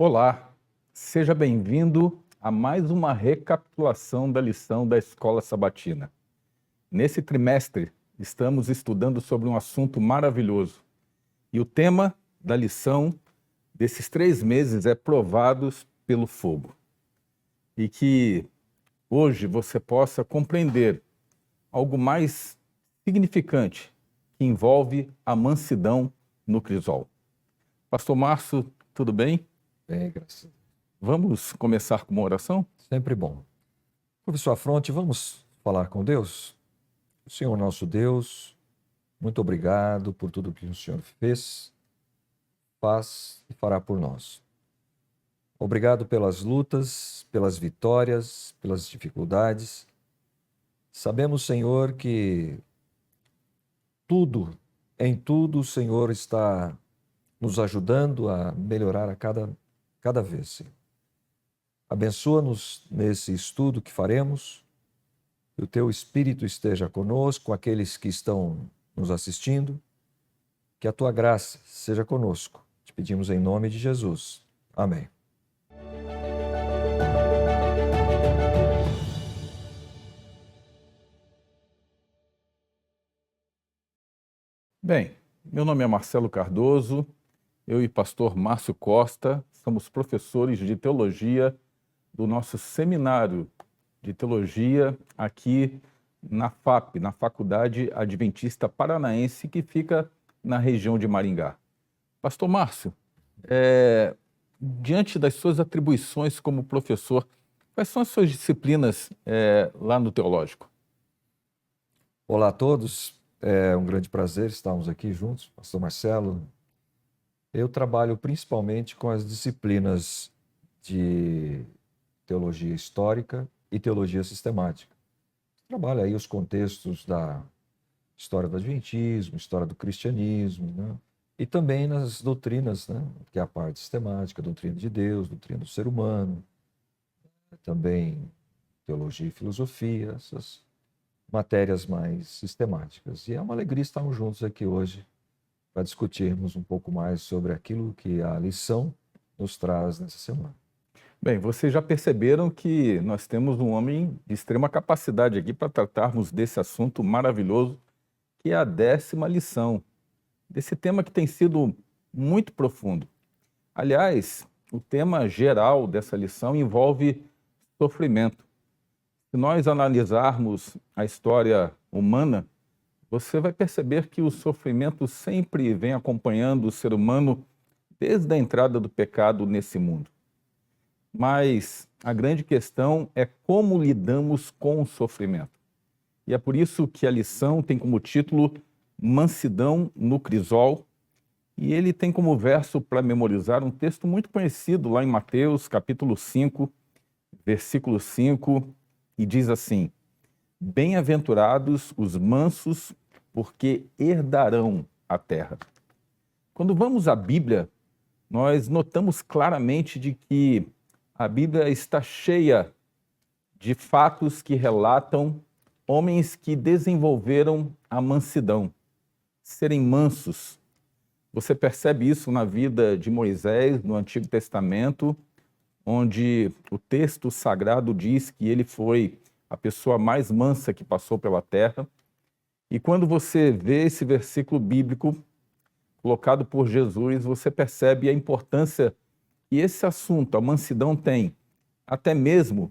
Olá, seja bem-vindo a mais uma recapitulação da lição da Escola Sabatina. Nesse trimestre, estamos estudando sobre um assunto maravilhoso e o tema da lição desses 3 meses é Provados pelo Fogo. E que hoje você possa compreender algo mais significante que envolve a mansidão no crisol. Pastor Márcio, tudo bem? Bem, graças a Deus. Vamos começar com uma oração? Sempre bom. Curve sua fronte, vamos falar com Deus? Senhor nosso Deus, muito obrigado por tudo que o Senhor fez, faz e fará por nós. Obrigado pelas lutas, pelas vitórias, pelas dificuldades. Sabemos, Senhor, que em tudo, o Senhor está nos ajudando a melhorar a cada vez, Senhor. Abençoa-nos nesse estudo que faremos, que o Teu Espírito esteja conosco, aqueles que estão nos assistindo, que a Tua graça seja conosco. Te pedimos em nome de Jesus. Amém. Bem, meu nome é Marcelo Cardoso, eu e pastor Márcio Costa somos professores de teologia do nosso seminário de teologia aqui na FAP, na Faculdade Adventista Paranaense, que fica na região de Maringá. Pastor Márcio, diante das suas atribuições como professor, quais são as suas disciplinas lá no teológico? Olá a todos, é um grande prazer estarmos aqui juntos, pastor Marcelo. Eu trabalho principalmente com as disciplinas de teologia histórica e teologia sistemática. Trabalho aí os contextos da história do Adventismo, história do cristianismo, né? E também nas doutrinas, né? Que é a parte sistemática, doutrina de Deus, doutrina do ser humano, também teologia e filosofia, essas matérias mais sistemáticas. E é uma alegria estarmos juntos aqui hoje para discutirmos um pouco mais sobre aquilo que a lição nos traz nessa semana. Bem, vocês já perceberam que nós temos um homem de extrema capacidade aqui para tratarmos desse assunto maravilhoso, que é a 10ª lição, desse tema que tem sido muito profundo. Aliás, o tema geral dessa lição envolve sofrimento. Se nós analisarmos a história humana, você vai perceber que o sofrimento sempre vem acompanhando o ser humano desde a entrada do pecado nesse mundo. Mas a grande questão é como lidamos com o sofrimento. E é por isso que a lição tem como título Mansidão no Crisol, e ele tem como verso para memorizar um texto muito conhecido lá em Mateus, capítulo 5, versículo 5, e diz assim: Bem-aventurados os mansos, porque herdarão a terra. Quando vamos à Bíblia, nós notamos claramente de que a Bíblia está cheia de fatos que relatam homens que desenvolveram a mansidão, serem mansos. Você percebe isso na vida de Moisés, no Antigo Testamento, onde o texto sagrado diz que ele foi a pessoa mais mansa que passou pela terra. E quando você vê esse versículo bíblico colocado por Jesus, você percebe a importância que esse assunto, a mansidão, tem, até mesmo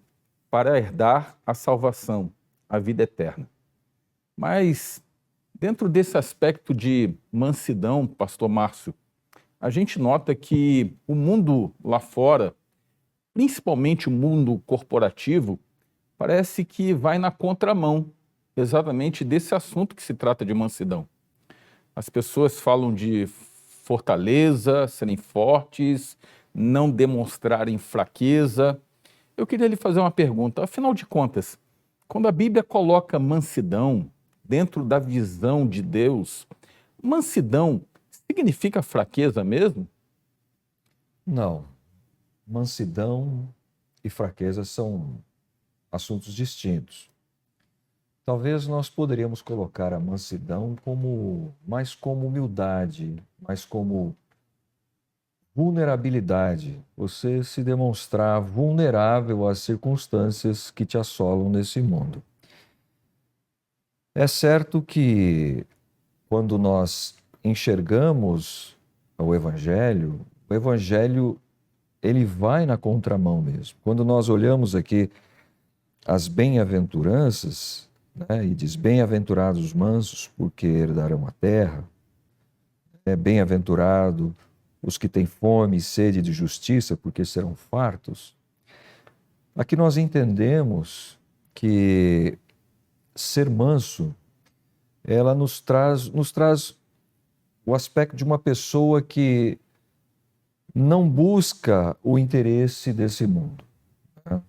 para herdar a salvação, a vida eterna. Mas, dentro desse aspecto de mansidão, pastor Márcio, a gente nota que o mundo lá fora, principalmente o mundo corporativo, parece que vai na contramão exatamente desse assunto que se trata de mansidão. As pessoas falam de fortaleza, serem fortes, não demonstrarem fraqueza. Eu queria lhe fazer uma pergunta. Afinal de contas, quando a Bíblia coloca mansidão dentro da visão de Deus, mansidão significa fraqueza mesmo? Não. Mansidão e fraqueza são assuntos distintos. Talvez nós poderíamos colocar a mansidão mais como humildade, mais como vulnerabilidade, você se demonstrar vulnerável às circunstâncias que te assolam nesse mundo. É certo que quando nós enxergamos o Evangelho ele vai na contramão mesmo. Quando nós olhamos aqui as bem-aventuranças, né, e diz: bem-aventurados os mansos, porque herdarão a terra, bem-aventurado os que têm fome e sede de justiça, porque serão fartos. Aqui nós entendemos que ser manso, ela nos traz o aspecto de uma pessoa que não busca o interesse desse mundo. Né?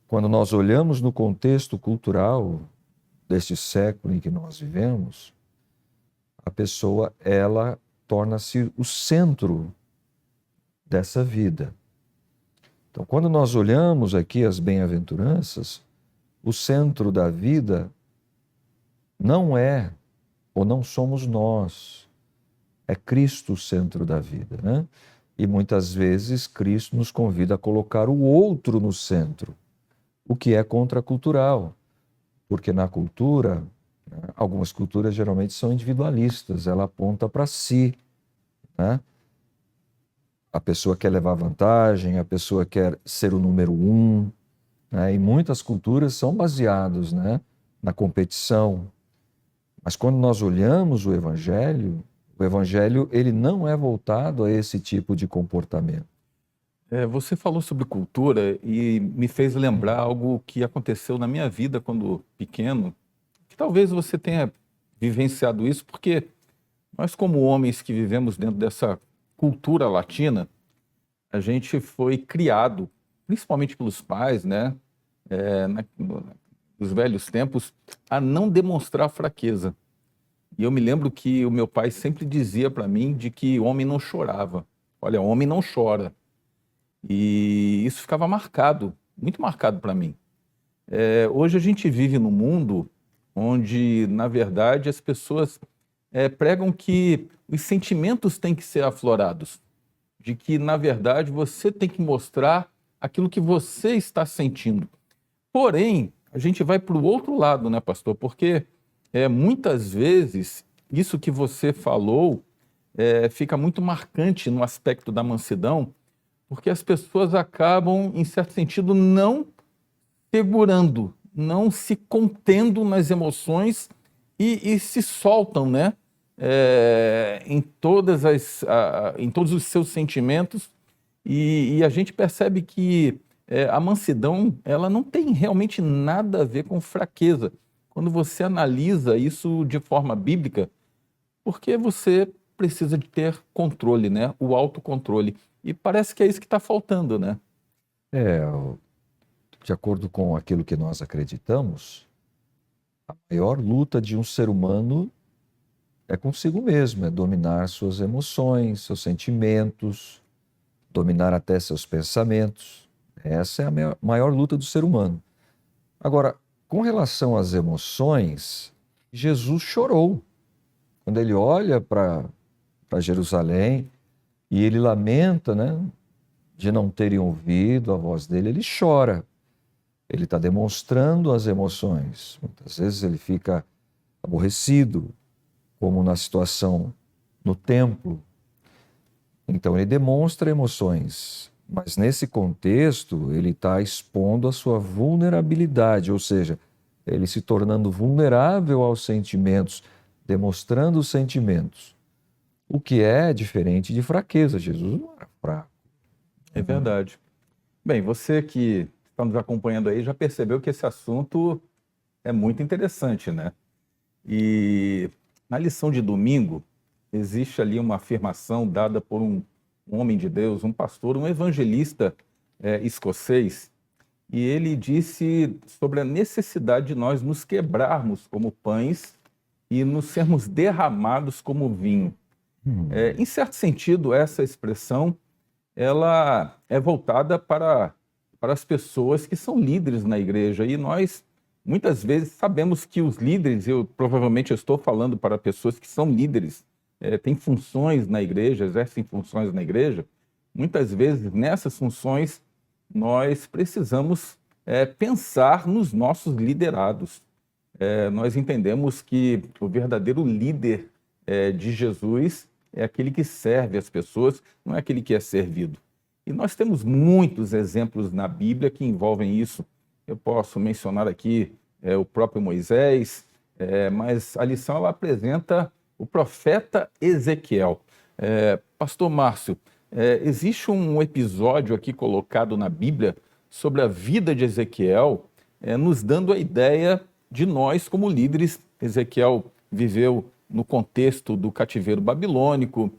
Quando nós olhamos no contexto cultural deste século em que nós vivemos, a pessoa, ela torna-se o centro dessa vida. Então, quando nós olhamos aqui as bem-aventuranças, o centro da vida não é, ou não somos nós, é Cristo o centro da vida, né? E muitas vezes Cristo nos convida a colocar o outro no centro, o que é contracultural, porque na cultura, né, algumas culturas geralmente são individualistas, ela aponta para si, né? A pessoa quer levar vantagem, a pessoa quer ser o número um, né? E muitas culturas são baseadas, né, na competição. Mas quando nós olhamos o Evangelho ele não é voltado a esse tipo de comportamento. Você falou sobre cultura e me fez lembrar algo que aconteceu na minha vida quando pequeno, que talvez você tenha vivenciado isso, porque nós, como homens que vivemos dentro dessa cultura latina, a gente foi criado, principalmente pelos pais, né, nos velhos tempos, a não demonstrar fraqueza. E eu me lembro que o meu pai sempre dizia para mim de que homem não chorava. Olha, homem não chora. E isso ficava marcado, muito marcado para mim. Hoje a gente vive num mundo onde, na verdade, as pessoas pregam que os sentimentos têm que ser aflorados, de que, na verdade, você tem que mostrar aquilo que você está sentindo. Porém, a gente vai para o outro lado, né, pastor? Porque muitas vezes isso que você falou fica muito marcante no aspecto da mansidão, porque as pessoas acabam, em certo sentido, não segurando, não se contendo nas emoções e se soltam, né? Em todos os seus sentimentos, e a gente percebe que a mansidão, ela não tem realmente nada a ver com fraqueza, quando você analisa isso de forma bíblica, porque você precisa de ter controle, né? O autocontrole. E parece que é isso que está faltando, né? De acordo com aquilo que nós acreditamos, a maior luta de um ser humano é consigo mesmo, é dominar suas emoções, seus sentimentos, dominar até seus pensamentos. Essa é a maior luta do ser humano. Agora, com relação às emoções, Jesus chorou. Quando ele olha para Jerusalém e ele lamenta, né, de não terem ouvido a voz dele, ele chora. Ele está demonstrando as emoções. Muitas vezes ele fica aborrecido, como na situação no templo. Então ele demonstra emoções, mas nesse contexto ele está expondo a sua vulnerabilidade, ou seja, ele se tornando vulnerável aos sentimentos, demonstrando os sentimentos, o que é diferente de fraqueza. Jesus não era fraco. É verdade. Bem, você que está nos acompanhando aí já percebeu que esse assunto é muito interessante, né? E na lição de domingo, existe ali uma afirmação dada por um homem de Deus, um pastor, um evangelista escocês, e ele disse sobre a necessidade de nós nos quebrarmos como pães e nos sermos derramados como vinho. Em certo sentido, essa expressão ela é voltada para as pessoas que são líderes na igreja, e nós muitas vezes sabemos que os líderes, provavelmente estou falando para pessoas que são líderes, têm funções na igreja, exercem funções na igreja, muitas vezes nessas funções nós precisamos pensar nos nossos liderados. Nós entendemos que o verdadeiro líder de Jesus é aquele que serve as pessoas, não é aquele que é servido. E nós temos muitos exemplos na Bíblia que envolvem isso. Eu posso mencionar aqui o próprio Moisés, mas a lição ela apresenta o profeta Ezequiel. Pastor Márcio, existe um episódio aqui colocado na Bíblia sobre a vida de Ezequiel, nos dando a ideia de nós como líderes. Ezequiel viveu no contexto do cativeiro babilônico,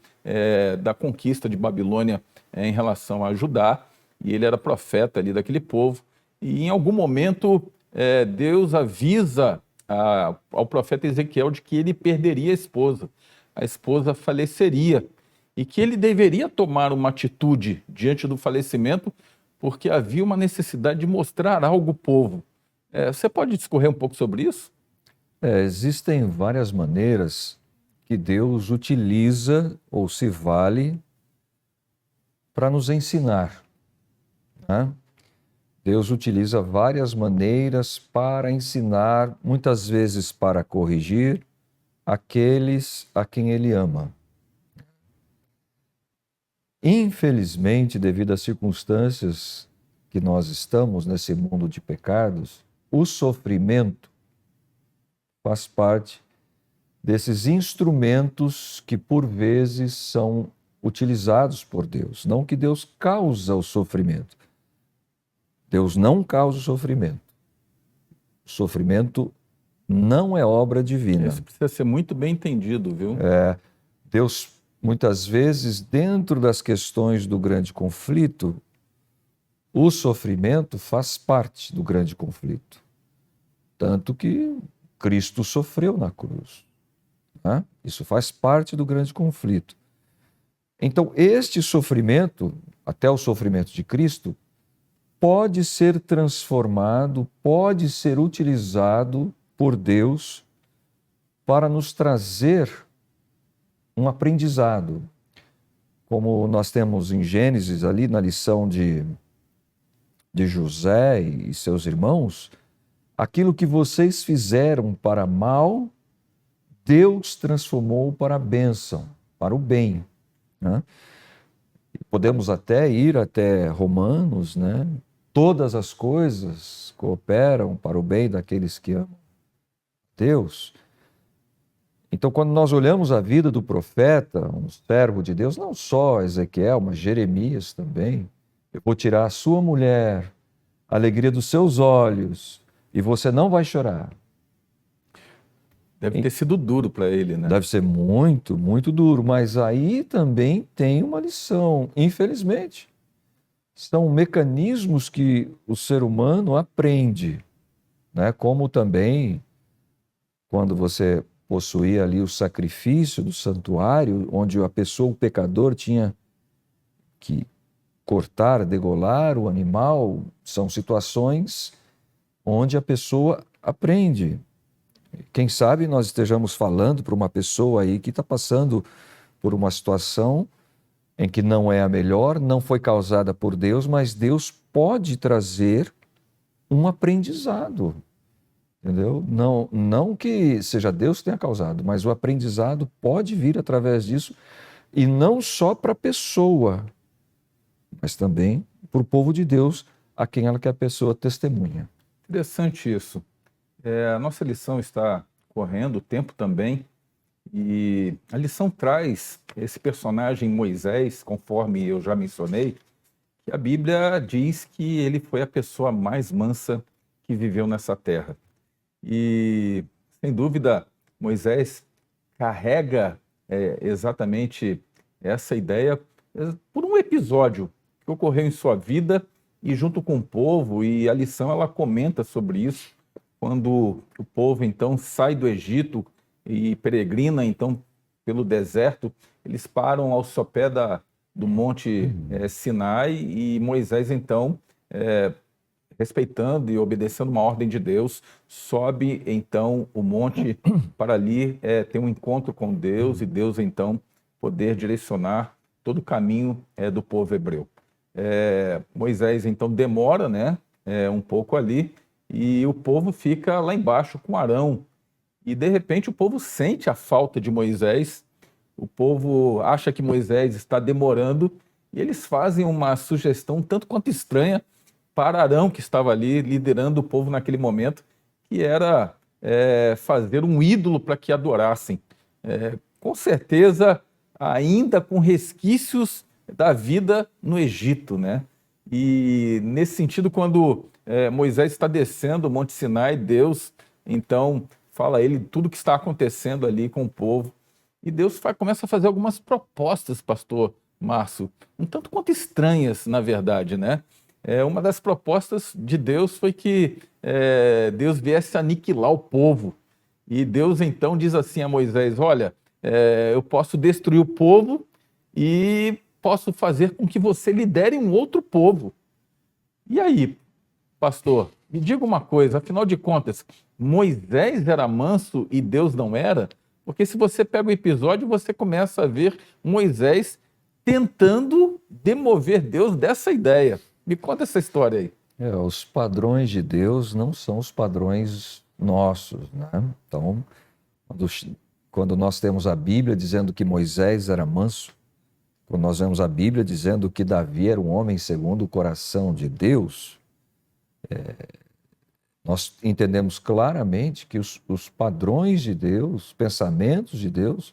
da conquista de Babilônia em relação a Judá, e ele era profeta ali daquele povo, e em algum momento Deus avisa ao profeta Ezequiel de que ele perderia a esposa faleceria, e que ele deveria tomar uma atitude diante do falecimento, porque havia uma necessidade de mostrar algo ao povo. Você pode discorrer um pouco sobre isso? Existem várias maneiras que Deus utiliza ou se vale para nos ensinar, né? Deus utiliza várias maneiras para ensinar, muitas vezes para corrigir aqueles a quem Ele ama. Infelizmente, devido às circunstâncias que nós estamos nesse mundo de pecados, o sofrimento faz parte desses instrumentos que por vezes são utilizados por Deus. Não que Deus causa o sofrimento. Deus não causa o sofrimento. O sofrimento não é obra divina. Isso precisa ser muito bem entendido, viu? Deus, muitas vezes, dentro das questões do grande conflito, o sofrimento faz parte do grande conflito. Tanto que Cristo sofreu na cruz, né? Isso faz parte do grande conflito. Então, este sofrimento, até o sofrimento de Cristo, pode ser transformado, pode ser utilizado por Deus para nos trazer um aprendizado. Como nós temos em Gênesis, ali na lição de José e seus irmãos, aquilo que vocês fizeram para mal, Deus transformou para a bênção, para o bem, né? Podemos até ir até Romanos, né? Todas as coisas cooperam para o bem daqueles que amam Deus. Então, quando nós olhamos a vida do profeta, um servo de Deus, não só Ezequiel, mas Jeremias também, eu vou tirar a sua mulher, a alegria dos seus olhos, e você não vai chorar. Deve ter sido duro para ele, né? Deve ser muito, muito duro, mas aí também tem uma lição, infelizmente. São mecanismos que o ser humano aprende, né? Como também quando você possuía ali o sacrifício do santuário, onde a pessoa, o pecador, tinha que cortar, degolar o animal, são situações onde a pessoa aprende. Quem sabe nós estejamos falando para uma pessoa aí que está passando por uma situação em que não é a melhor, não foi causada por Deus, mas Deus pode trazer um aprendizado, entendeu? Não que seja Deus que tenha causado, mas o aprendizado pode vir através disso, e não só para a pessoa, mas também para o povo de Deus, a quem ela que a pessoa testemunha. Interessante isso. A nossa lição está correndo, o tempo também, e a lição traz esse personagem Moisés, conforme eu já mencionei, que a Bíblia diz que ele foi a pessoa mais mansa que viveu nessa terra. E, sem dúvida, Moisés carrega exatamente essa ideia por um episódio que ocorreu em sua vida e junto com o povo, e a lição ela comenta sobre isso, quando o povo então sai do Egito e peregrina então pelo deserto, eles param ao sopé do monte Sinai, e Moisés então, respeitando e obedecendo uma ordem de Deus, sobe então o monte para ali ter um encontro com Deus, e Deus então poder direcionar todo o caminho do povo hebreu. Moisés então demora, né, um pouco ali, e o povo fica lá embaixo com Arão. E de repente o povo sente a falta de Moisés, o povo acha que Moisés está demorando, e eles fazem uma sugestão um tanto quanto estranha para Arão, que estava ali liderando o povo naquele momento, que era fazer um ídolo para que adorassem. Com certeza, ainda com resquícios da vida no Egito, né? E nesse sentido, quando Moisés está descendo o Monte Sinai, Deus então fala a ele tudo o que está acontecendo ali com o povo. E Deus começa a fazer algumas propostas, pastor Márcio, um tanto quanto estranhas, na verdade, né? Uma das propostas de Deus foi que Deus viesse aniquilar o povo. E Deus então diz assim a Moisés: olha, eu posso destruir o povo e posso fazer com que você lidere um outro povo. E aí, pastor, me diga uma coisa, afinal de contas, Moisés era manso e Deus não era? Porque se você pega o episódio, você começa a ver Moisés tentando demover Deus dessa ideia. Me conta essa história aí. Os padrões de Deus não são os padrões nossos, né? Então, quando nós temos a Bíblia dizendo que Moisés era manso, quando nós vemos a Bíblia dizendo que Davi era um homem segundo o coração de Deus, nós entendemos claramente que os padrões de Deus, os pensamentos de Deus,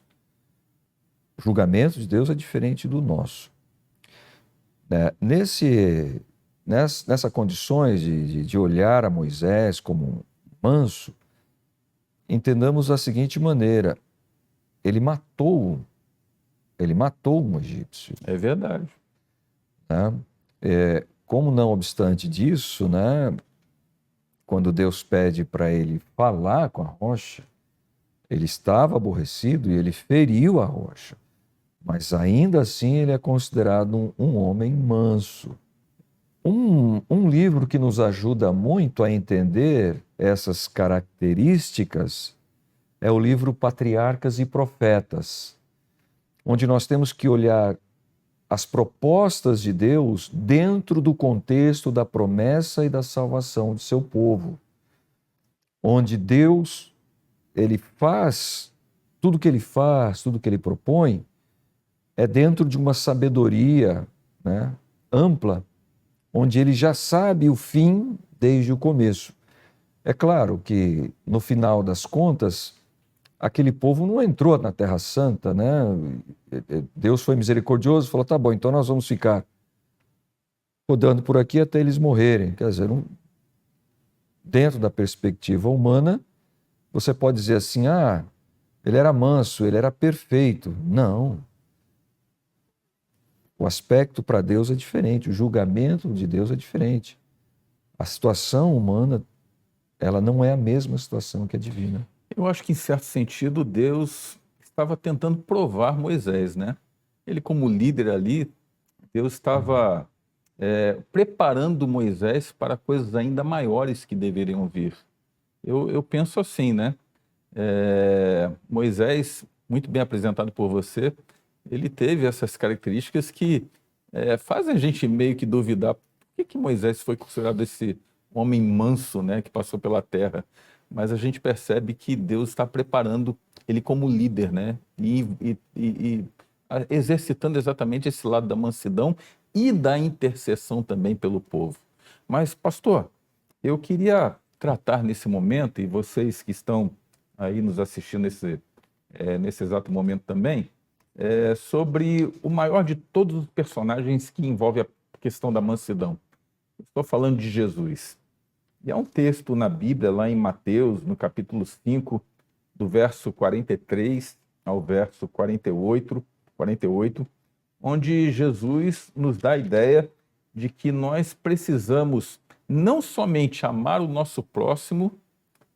o julgamento de Deus é diferente do nosso. Nessas condições de olhar a Moisés como manso, entendamos da seguinte maneira: ele matou um egípcio. É verdade. Né? Como não obstante disso, né, quando Deus pede para ele falar com a rocha, ele estava aborrecido e ele feriu a rocha. Mas ainda assim ele é considerado um homem manso. Um livro que nos ajuda muito a entender essas características é o livro Patriarcas e Profetas, onde nós temos que olhar as propostas de Deus dentro do contexto da promessa e da salvação de seu povo, onde Deus, ele faz tudo que ele faz, tudo que ele propõe, é dentro de uma sabedoria, né, ampla, onde ele já sabe o fim desde o começo. É claro que, no final das contas, aquele povo não entrou na Terra Santa, né? Deus foi misericordioso e falou: tá bom, então nós vamos ficar rodando por aqui até eles morrerem. Quer dizer, dentro da perspectiva humana, você pode dizer assim: ah, ele era manso, ele era perfeito. Não. O aspecto para Deus é diferente, o julgamento de Deus é diferente. A situação humana, ela não é a mesma situação que a divina. Eu acho que, em certo sentido, Deus estava tentando provar Moisés, né? Ele, como líder ali, Deus estava preparando Moisés para coisas ainda maiores que deveriam vir. Eu penso assim, né? Moisés, muito bem apresentado por você, ele teve essas características que fazem a gente meio que duvidar por que Moisés foi considerado esse homem manso, né, que passou pela terra. Mas a gente percebe que Deus está preparando ele como líder, né, e exercitando exatamente esse lado da mansidão e da intercessão também pelo povo. Mas, pastor, eu queria tratar nesse momento, e vocês que estão aí nos assistindo nesse exato momento também, sobre o maior de todos os personagens que envolve a questão da mansidão. Estou falando de Jesus. E há um texto na Bíblia, lá em Mateus, no capítulo 5, do verso 43 ao verso 48, onde Jesus nos dá a ideia de que nós precisamos não somente amar o nosso próximo,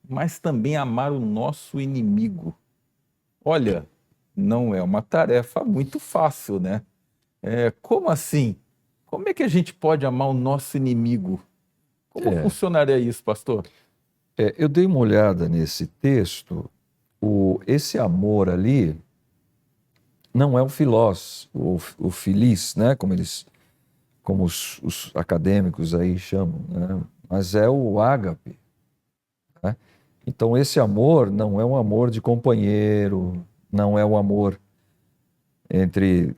mas também amar o nosso inimigo. Olha, não é uma tarefa muito fácil, né? Como assim? Como é que a gente pode amar o nosso inimigo? Como funcionaria isso, pastor? Eu dei uma olhada nesse texto. Esse amor ali, não é o filós, o filis, né? Como os acadêmicos aí chamam, né? Mas é o ágape, né? Então esse amor não é um amor de companheiro, não é um amor entre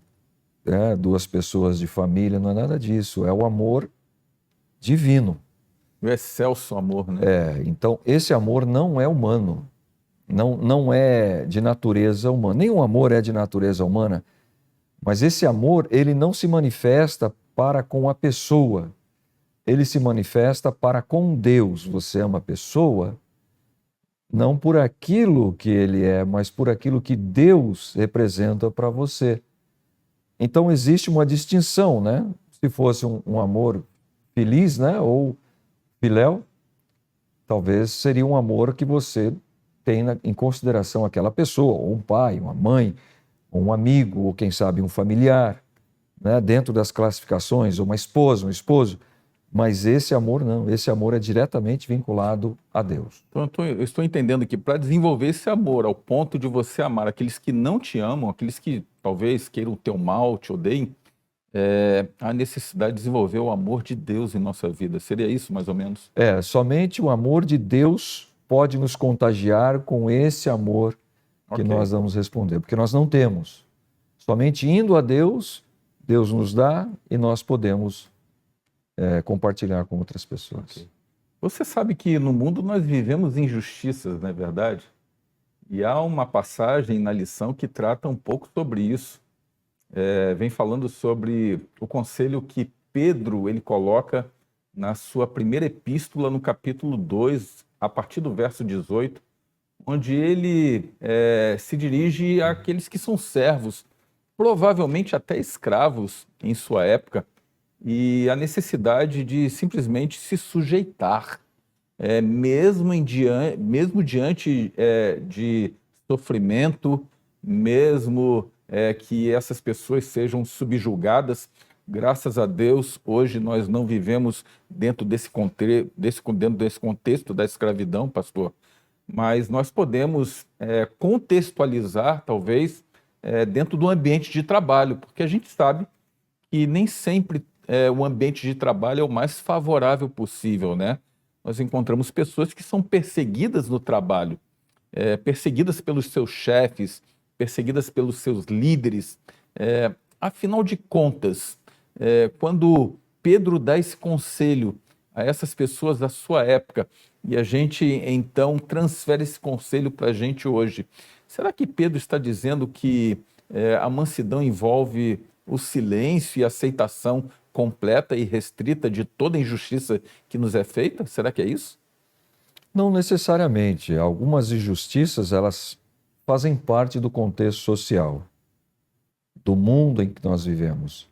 duas pessoas de família, não é nada disso, é o amor divino. O excelso amor, né? Então esse amor não é humano, não é de natureza humana. Nenhum amor é de natureza humana, mas esse amor, ele não se manifesta para com a pessoa, ele se manifesta para com Deus. Você ama a pessoa não por aquilo que ele é, mas por aquilo que Deus representa para você. Então existe uma distinção, né? Se fosse um amor feliz, né? Ou filéu, talvez seria um amor que você tem em consideração aquela pessoa, ou um pai, uma mãe, ou um amigo, ou quem sabe um familiar, né? Dentro das classificações, uma esposa, um esposo. Mas esse amor não, esse amor é diretamente vinculado a Deus. Então, eu estou entendendo que para desenvolver esse amor ao ponto de você amar aqueles que não te amam, aqueles que talvez queiram o teu mal, te odeiem, há necessidade de desenvolver o amor de Deus em nossa vida. Seria isso, mais ou menos? Somente o amor de Deus pode nos contagiar com esse amor que nós vamos responder, porque nós não temos. Somente indo a Deus, Deus nos dá e nós podemos compartilhar com outras pessoas. Você sabe que no mundo nós vivemos injustiças, não é verdade? E há uma passagem na lição que trata um pouco sobre isso. Vem falando sobre o conselho que Pedro ele coloca na sua primeira epístola, no capítulo 2, a partir do verso 18, onde ele se dirige àqueles que são servos, provavelmente até escravos em sua época, e a necessidade de simplesmente se sujeitar, mesmo diante de sofrimento, mesmo que essas pessoas sejam subjugadas. Graças a Deus, hoje nós não vivemos dentro desse contexto da escravidão, pastor, mas nós podemos contextualizar, talvez, dentro do ambiente de trabalho, porque a gente sabe que nem sempre o ambiente de trabalho é o mais favorável possível, né? Nós encontramos pessoas que são perseguidas no trabalho, perseguidas pelos seus chefes, perseguidas pelos seus líderes. Afinal de contas, quando Pedro dá esse conselho a essas pessoas da sua época, e a gente então transfere esse conselho para a gente hoje, será que Pedro está dizendo que a mansidão envolve o silêncio e a aceitação completa e restrita de toda injustiça que nos é feita? Será que é isso? Não necessariamente. Algumas injustiças, elas fazem parte do contexto social, do mundo em que nós vivemos.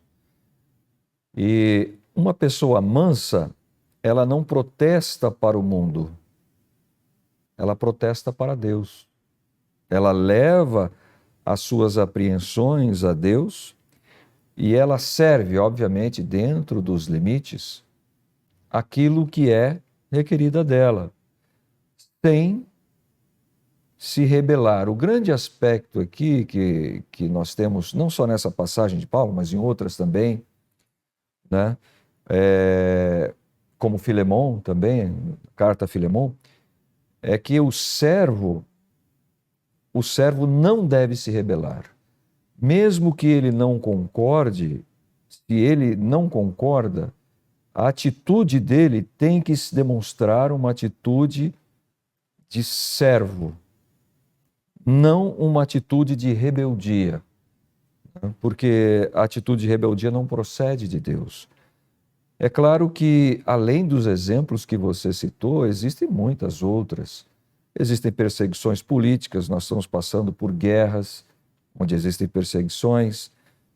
E uma pessoa mansa, ela não protesta para o mundo, ela protesta para Deus. Ela leva as suas apreensões a Deus e ela serve, obviamente, dentro dos limites, aquilo que é requerida dela, sem se rebelar. O grande aspecto aqui que nós temos, não só nessa passagem de Paulo, mas em outras também, né? Como Filemão também, carta a Filemão, é que o servo não deve se rebelar. Mesmo que ele não concorde, se ele não concorda, a atitude dele tem que se demonstrar uma atitude de servo, não uma atitude de rebeldia, porque a atitude de rebeldia não procede de Deus. É claro que, além dos exemplos que você citou, existem muitas outras. Existem perseguições políticas, nós estamos passando por guerras, onde existem perseguições.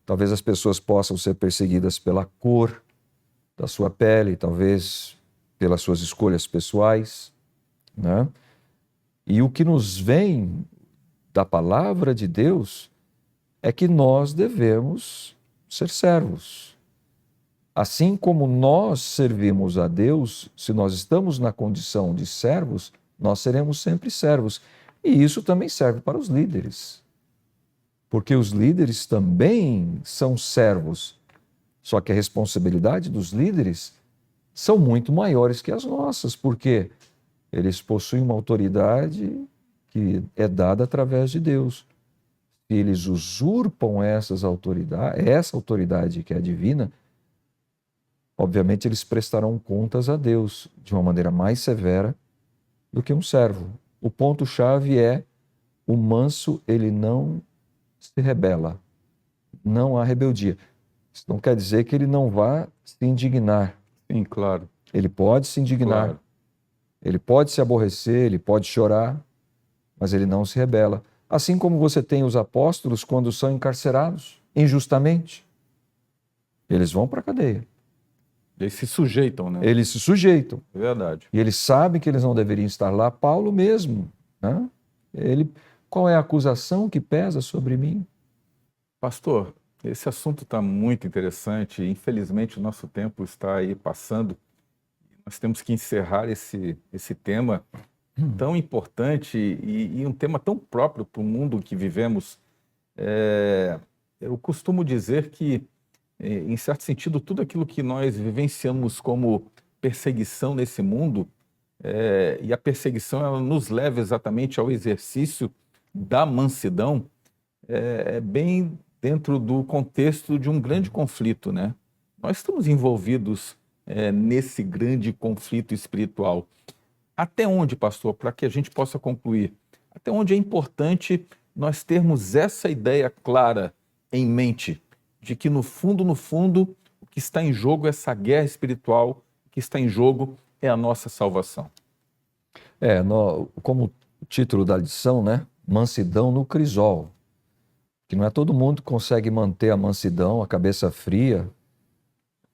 Talvez as pessoas possam ser perseguidas pela cor da sua pele, talvez pelas suas escolhas pessoais, né? E o que nos vem da palavra de Deus é que nós devemos ser servos. Assim como nós servimos a Deus, se nós estamos na condição de servos, nós seremos sempre servos. E isso também serve para os líderes. porque os líderes também são servos. Só que a responsabilidade dos líderes são muito maiores que as nossas, porque eles possuem uma autoridade que é dada através de Deus. Se eles usurpam essa autoridade que é divina, obviamente eles prestarão contas a Deus de uma maneira mais severa do que um servo. O ponto-chave é: o manso, ele não se rebela, não há rebeldia. Isso não quer dizer que ele não vá se indignar. Sim, claro. Ele pode se indignar, Claro. ele pode se aborrecer, ele pode chorar, mas ele não se rebela. Assim como você tem os apóstolos quando são encarcerados injustamente, eles vão para a cadeia. Eles se sujeitam, né? Eles se sujeitam. É verdade. E eles sabem que eles não deveriam estar lá. Paulo mesmo, né? Qual é a acusação que pesa sobre mim? Pastor, esse assunto está muito interessante. Infelizmente, o nosso tempo está aí passando. Nós temos que encerrar esse tema tão importante e um tema tão próprio para o mundo que vivemos. Eu costumo dizer que, em certo sentido, tudo aquilo que nós vivenciamos como perseguição nesse mundo, e a perseguição ela nos leva exatamente ao exercício da mansidão, é bem dentro do contexto de um grande conflito, né? Nós estamos envolvidos nesse grande conflito espiritual. Até onde, pastor, para que a gente possa concluir, até onde é importante nós termos essa ideia clara em mente, de que no fundo, o que está em jogo é essa guerra espiritual, o que está em jogo é a nossa salvação. Como o título da lição, né? Mansidão no crisol. Que não é todo mundo que consegue manter a mansidão, a cabeça fria,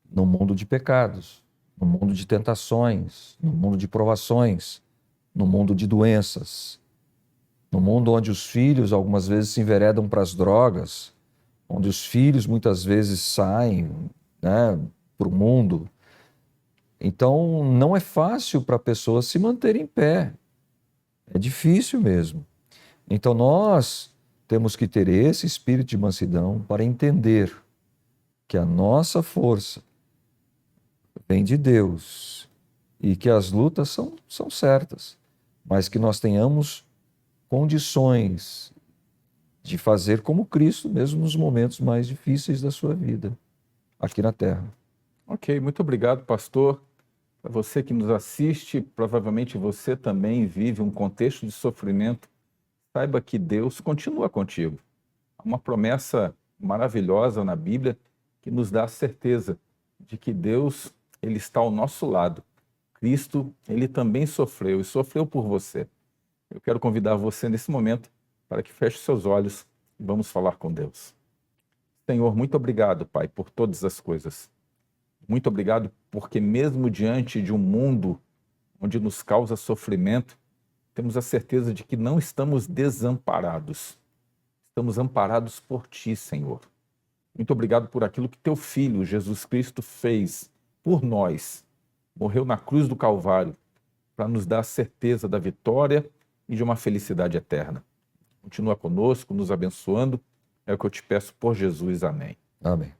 no mundo de pecados, no mundo de tentações, no mundo de provações, no mundo de doenças, no mundo onde os filhos algumas vezes se enveredam para as drogas, onde os filhos muitas vezes saem, né, para o mundo. Então, não é fácil para a pessoa se manter em pé. É difícil mesmo. Então, nós temos que ter esse espírito de mansidão para entender que a nossa força vem de Deus e que as lutas são certas, mas que nós tenhamos condições de fazer como Cristo, mesmo nos momentos mais difíceis da sua vida, aqui na Terra. Ok, muito obrigado, pastor. Para você que nos assiste, provavelmente você também vive um contexto de sofrimento. Saiba que Deus continua contigo. Há uma promessa maravilhosa na Bíblia que nos dá a certeza de que Deus ele está ao nosso lado. Cristo, ele também sofreu e sofreu por você. Eu quero convidar você nesse momento para que feche seus olhos e vamos falar com Deus. Senhor, muito obrigado, Pai, por todas as coisas. Muito obrigado porque mesmo diante de um mundo onde nos causa sofrimento, temos a certeza de que não estamos desamparados. Estamos amparados por Ti, Senhor. Muito obrigado por aquilo que Teu Filho, Jesus Cristo, fez por nós. Morreu na cruz do Calvário para nos dar a certeza da vitória e de uma felicidade eterna. Continua conosco, nos abençoando. É o que eu te peço por Jesus. Amém. Amém.